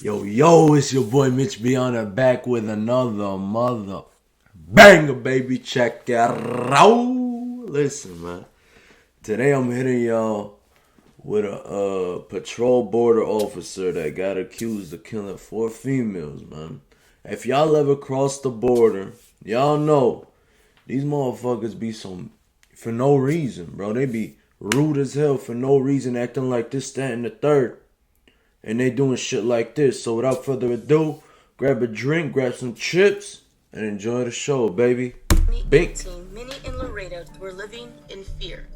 Yo, it's your boy Mitch Beyond back with another mother banger, baby. Check it out. Listen, man. Today I'm hitting y'all with a patrol border officer that got accused of killing 4 females, man. If y'all ever crossed the border, y'all know these motherfuckers be for no reason, bro. They be rude as hell for no reason, acting like this, that, and the third. And they doing shit like this. So without further ado, grab a drink, grab some chips, and enjoy the show, baby. Bink. 2018, many in Laredo were living in fear.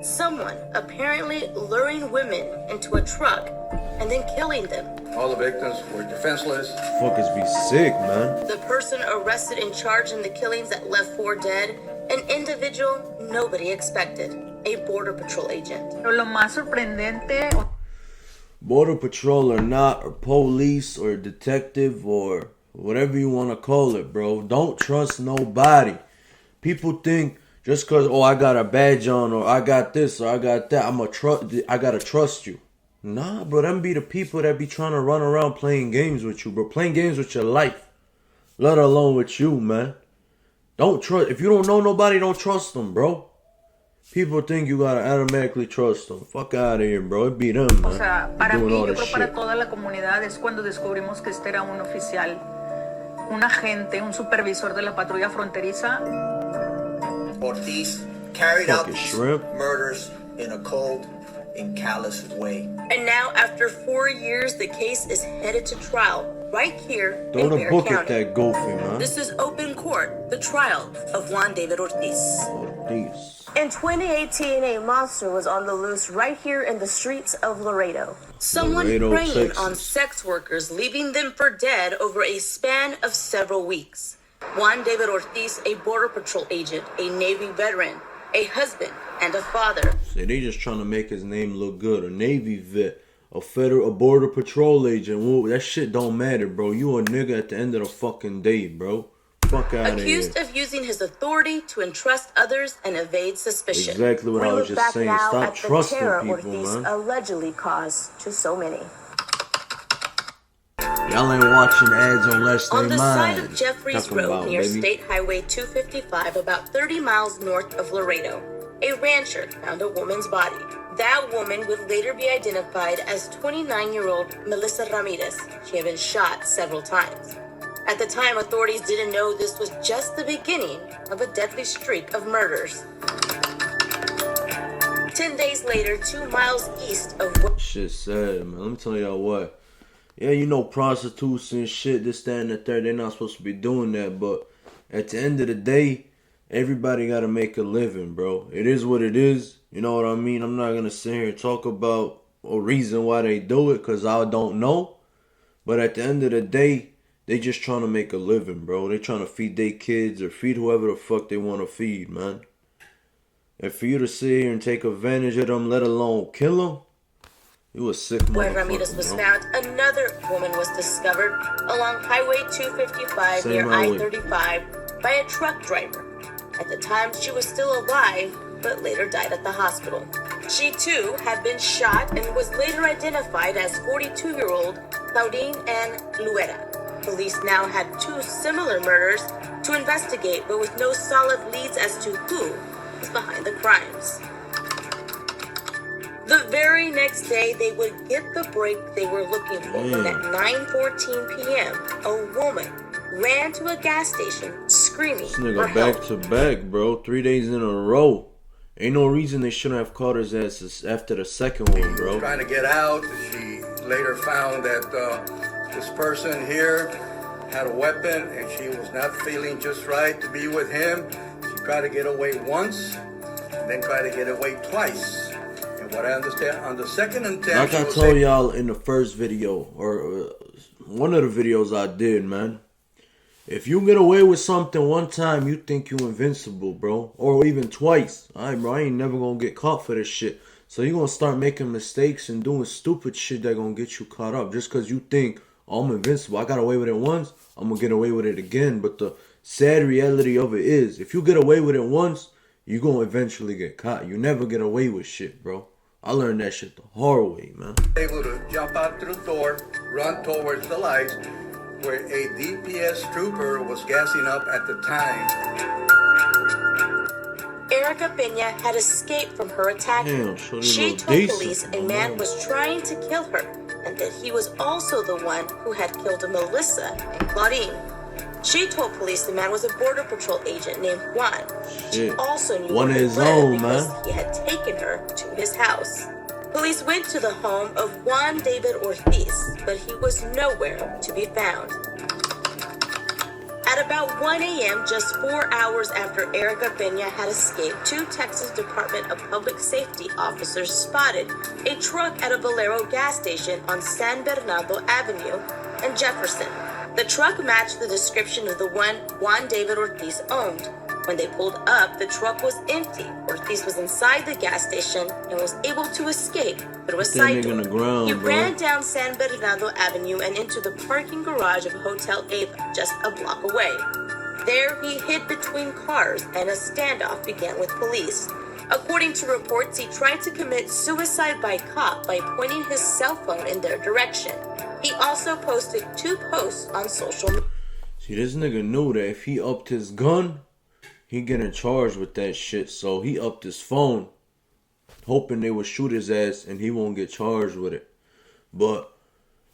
Someone apparently luring women into a truck and then killing them. All the victims were defenseless. Fuckers be sick, man. The person arrested and charged in the killings that left 4 dead, an individual nobody expected, a Border Patrol agent. Pero lo más sorprendente. Border Patrol or not, or police, or detective, or whatever you want to call it, bro. Don't trust nobody. People think just because, I got a badge on, or I got this, or I got that, I gotta trust you. Nah, bro, them be the people that be trying to run around playing games with you, bro. Playing games with your life. Let alone with you, man. Don't trust. If you don't know nobody, don't trust them, bro. People think you gotta automatically trust them. Fuck out of here, bro. It be them, man. O sea, para Doing mí, all yo this creo para shit. toda la comunidad es cuando descubrimos que este era un oficial, un agente, un supervisor de la patrulla fronteriza. Ortiz carried out Fucking these shrimp. murders in a cold and callous way. And now, after 4 years, the case is headed to trial right here Throw in the Bexar book County. at that goofy, man. This is open court, the trial of Juan David Ortiz. Ortiz. In 2018, a monster was on the loose right here in the streets of Laredo. Someone Laredo, preying Texas. on sex workers, leaving them for dead over a span of several weeks. Juan David Ortiz, a Border Patrol agent, a Navy veteran, a husband, and a father. See, they just trying to make his name look good. A Navy vet, a Border Patrol agent. Whoa, that shit don't matter, bro. You a nigga at the end of the fucking day, bro. Fuck out of here. Accused of using his authority to entrust others and evade suspicion. Exactly what We I was look just back saying. now Stop at the trusting terror people, Ortiz man. allegedly caused to so many. Y'all ain't watching ads unless they On the mind. side of Jeffries Talking Road about, near baby. State Highway 255, about 30 miles north of Laredo, a rancher found a woman's body. That woman would later be identified as 29-year-old Melissa Ramirez. She had been shot several times. At the time, authorities didn't know this was just the beginning of a deadly streak of murders. 10 days later, 2 miles east of Shit sad, man. Let me tell y'all what. Yeah, you know, prostitution, shit, this, that, and the third. They're not supposed to be doing that. But at the end of the day, everybody got to make a living, bro. It is what it is. You know what I mean? I'm not going to sit here and talk about a reason why they do it because I don't know. But at the end of the day, they just trying to make a living, bro. They trying to feed their kids or feed whoever the fuck they want to feed, man. And for you to sit here and take advantage of them, let alone kill them, you a sick When Ramirez motherfucker, was bro. found, another woman was discovered along Highway 255 Same near highway. I-35 by a truck driver. At the time, she was still alive, but later died at the hospital. She, too, had been shot and was later identified as 42-year-old Claudine Ann Luera. Police now had 2 similar murders to investigate, but with no solid leads as to who was behind the crimes. The very next day, they would get the break they were looking for when at 9:14 p.m., a woman ran to a gas station screaming This for nigga help. back to back, bro. 3 days in a row. Ain't no reason they shouldn't have caught his ass after the second one, bro. Trying to get out. She later found that this person here had a weapon and she was not feeling just right to be with him. She tried to get away once and then tried to get away twice. And what I understand, on the second attempt, Like she I was told able- y'all in the first video, or one of the videos I did, man. If you get away with something one time, you think you invincible, bro. Or even twice. Alright, bro, I ain't never gonna get caught for this shit. So you gonna start making mistakes and doing stupid shit that gonna get you caught up. Just cause you think, oh, I'm invincible. I got away with it once, I'm gonna get away with it again. But the sad reality of it is, if you get away with it once, you gonna eventually get caught. You never get away with shit, bro. I learned that shit the hard way, man. Able to jump out through the door, run towards the lights, where a DPS trooper was gassing up at the time. Erica Pena had escaped from her attacker. Damn, so they She look told decent, police a my man man. was trying to kill her and that he was also the one who had killed Melissa and Claudine. She told police the man was a Border Patrol agent named Juan. She Shit. also knew One where of he his lived own, because man. he had taken her to his house. Police went to the home of Juan David Ortiz, but he was nowhere to be found. At about 1 a.m., just 4 hours after Erica Pena had escaped, 2 Texas Department of Public Safety officers spotted a truck at a Valero gas station on San Bernardo Avenue and Jefferson. The truck matched the description of the one Juan David Ortiz owned. When they pulled up, the truck was empty. Ortiz was inside the gas station and was able to escape through a Put that side nigga in door. the ground, He bro. ran down San Bernardo Avenue and into the parking garage of Hotel Ava, just a block away. There, he hid between cars and a standoff began with police. According to reports, he tried to commit suicide by cop by pointing his cell phone in their direction. He also posted 2 posts on social media. See, this nigga knew that if he upped his gun, he getting charged with that shit. So he upped his phone, hoping they would shoot his ass and he won't get charged with it. But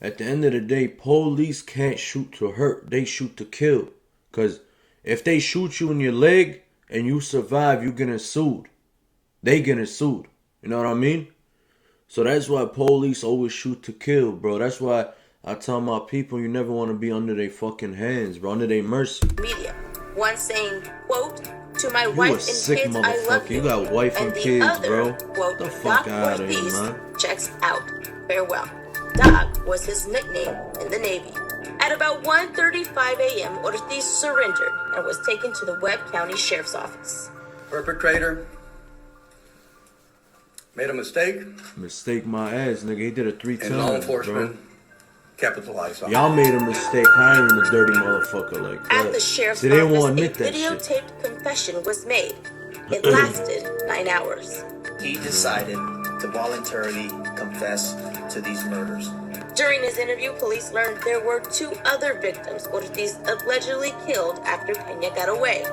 at the end of the day, police can't shoot to hurt. They shoot to kill. Because if they shoot you in your leg and you survive, you getting sued. They getting sued. You know what I mean? So that's why police always shoot to kill, bro. That's why I tell my people, you never want to be under their fucking hands, bro. Under their mercy. Media. One saying, quote, "To my You a wife and sick kids, I love motherfucker. you." You got wife and the kids, other, bro. Quote, The fuck "Doc outta here, Ortiz man." checks out. Farewell. Doc was his nickname in the Navy. At about 1:35 a.m., Ortiz surrendered and was taken to the Webb County Sheriff's Office. Perpetrator made a mistake, Mistake my ass, nigga. He did it 3 and law times, enforcement bro. capitalized on it. Y'all made a mistake hiring a dirty motherfucker like that. At the sheriff's See, they office, won't a admit that shit. videotaped confession was made. It lasted 9 hours. He decided to voluntarily confess to these murders. During his interview, police learned there were 2 other victims Ortiz allegedly killed after Pena got away.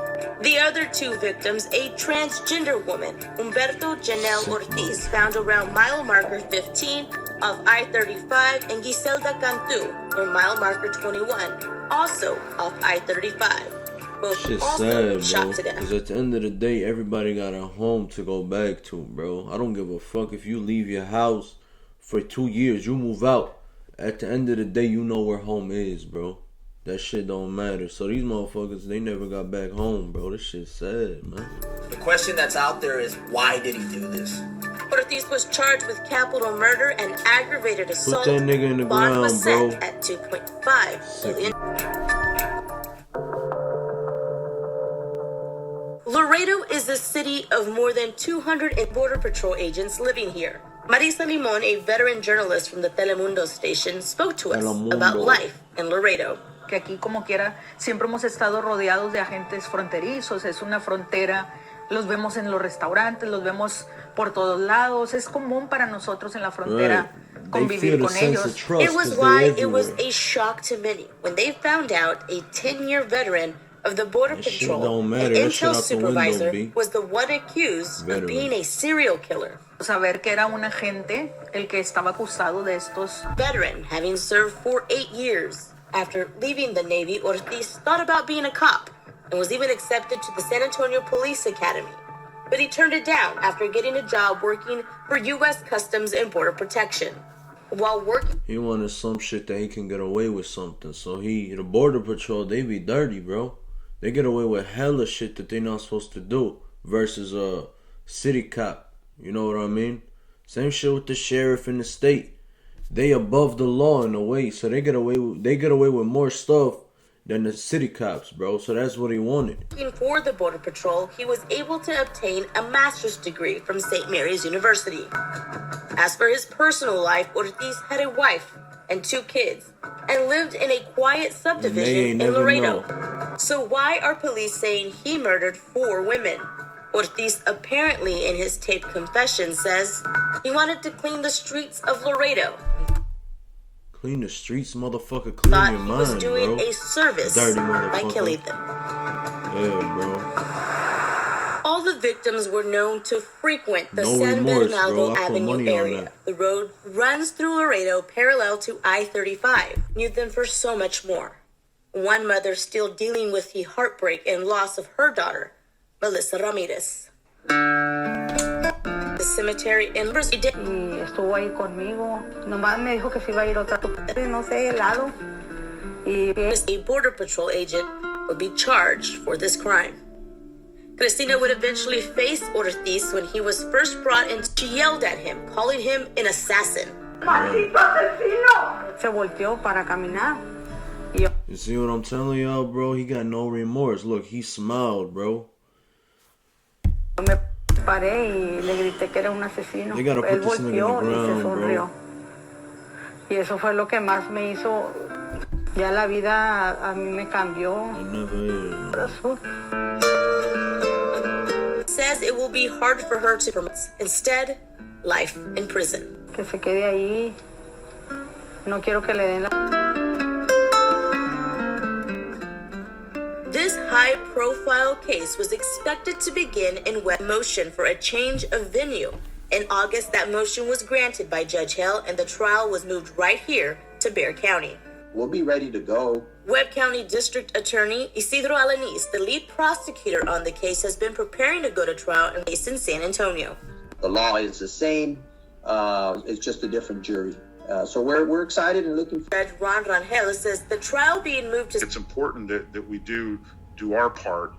The other 2 victims, a transgender woman, Humberto Janelle Ortiz, found around mile marker 15 of I-35, and Giselda Cantu on mile marker 21, also off I-35. Both Shit's also sad, shot bro. to death. Because at the end of the day, everybody got a home to go back to, bro. I don't give a fuck if you leave your house for 2 years, you move out. At the end of the day, you know where home is, bro. That shit don't matter. So these motherfuckers, they never got back home, bro. This shit's sad, man. The question that's out there is, why did he do this? Ortiz was charged with capital murder and aggravated assault. that nigga in the Bond was ground, set bro. at $2.5 million. Laredo is the city of more than 200 Border Patrol agents living here. Marisa Limon, a veteran journalist from the Telemundo station, spoke to us Telemundo. about life in Laredo. Que aquí como quiera siempre hemos estado rodeados de agentes fronterizos, es una frontera, los vemos en los restaurantes, los vemos por todos lados, es común para nosotros en la frontera Right. They convivir feel the con sense ellos. of trust It was 'cause why they it was everywhere. a shock to many when they found out a 10-year veteran of the Border That shit Patrol don't and matter. That shit intel out the window, supervisor B. was the one accused Veteran. of being a serial killer. Saber que era un agente el que estaba acusado de estos. Veteran, having served for 8 years. After leaving the Navy, Ortiz thought about being a cop and was even accepted to the San Antonio Police Academy. But he turned it down after getting a job working for U.S. Customs and Border Protection. While working He wanted some shit that he can get away with something. So the Border Patrol, they be dirty, bro. They get away with hella shit that they not supposed to do versus a city cop. You know what I mean? Same shit with the sheriff in the state. They above the law in a way, so they get away with more stuff than the city cops, bro. So that's what he wanted. for the Border Patrol, he was able to obtain a master's degree from St. Mary's University. As for his personal life, Ortiz had a wife and 2 kids and lived in a quiet subdivision ain't in never Laredo. know. So why are police saying he murdered 4 women? Ortiz apparently in his taped confession says he wanted to clean the streets of Laredo. Clean the streets, motherfucker. Clean Thought your he was mind, doing bro. a service Dirty by motherfucker. killing them. Yeah, bro. All the victims were known to frequent the No San remorse, Bernardo bro. I put Avenue money on area. that. The road runs through Laredo parallel to I-35. Knew them for so much more. One mother still dealing with the heartbreak and loss of her daughter, Melissa Ramirez. The cemetery in Brazil did Y estuvo ahí conmigo. Nomás me dijo que se iba a ir otra no sé, helado. Y a border patrol agent would be charged for this crime. Cristina would eventually face Ortiz when he was first brought in. She yelled at him, calling him an assassin. se volteó para caminar. Y yo You see what I'm telling y'all, bro? He got no remorse. Look, he smiled, bro. me paré y le grité que era un asesino. They gotta put Él this nigga in the volteó y se ground, sonrió. Y eso fue lo que más me hizo. Ya la vida a mí me cambió. I never is. Corazón. Says it will be hard for her to permit. Instead, life in prison. Que se quede ahí. No quiero que le den la... This high-profile case was expected to begin in wet motion for a change of venue. In August, that motion was granted by Judge Hale, and the trial was moved right here to Bexar County. We'll be ready to go. Webb County District Attorney Isidro Alanis, the lead prosecutor on the case, has been preparing to go to trial in case in San Antonio. The law is the same. It's just a different jury. So we're excited and looking forward. Judge Ron Rangel says the trial being moved to It's important that we do our part,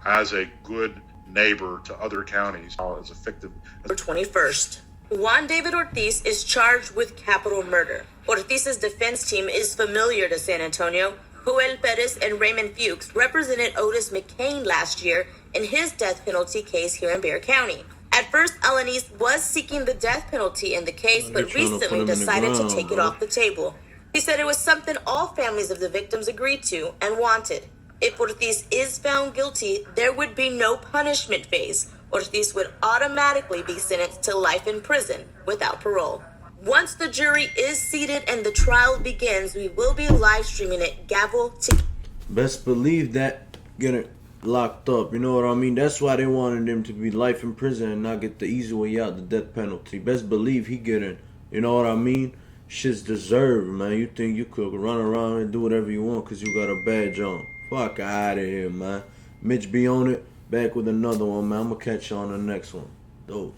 as a good neighbor to other counties, as effective as September 21st. Juan David Ortiz is charged with capital murder. Ortiz's defense team is familiar to San Antonio. Joel Perez and Raymond Fuchs represented Otis McCain last year in his death penalty case here in Bexar County. At first, Alanis was seeking the death penalty in the case, but They're trying to put recently him in the decided to ground, take it bro. off the table. He said it was something all families of the victims agreed to and wanted. If Ortiz is found guilty, there would be no punishment phase. Ortiz would automatically be sentenced to life in prison without parole. Once the jury is seated and the trial begins, we will be live streaming it gavel to Best believe that getting locked up. You know what I mean? That's why they wanted him to be life in prison and not get the easy way out, the death penalty. Best believe he getting. You know what I mean? Shit's deserved, man. You think you could run around and do whatever you want because you got a badge on. Fuck out of here, man. Mitch be on it. Back with another one, man. I'm going to catch you on the next one. Those.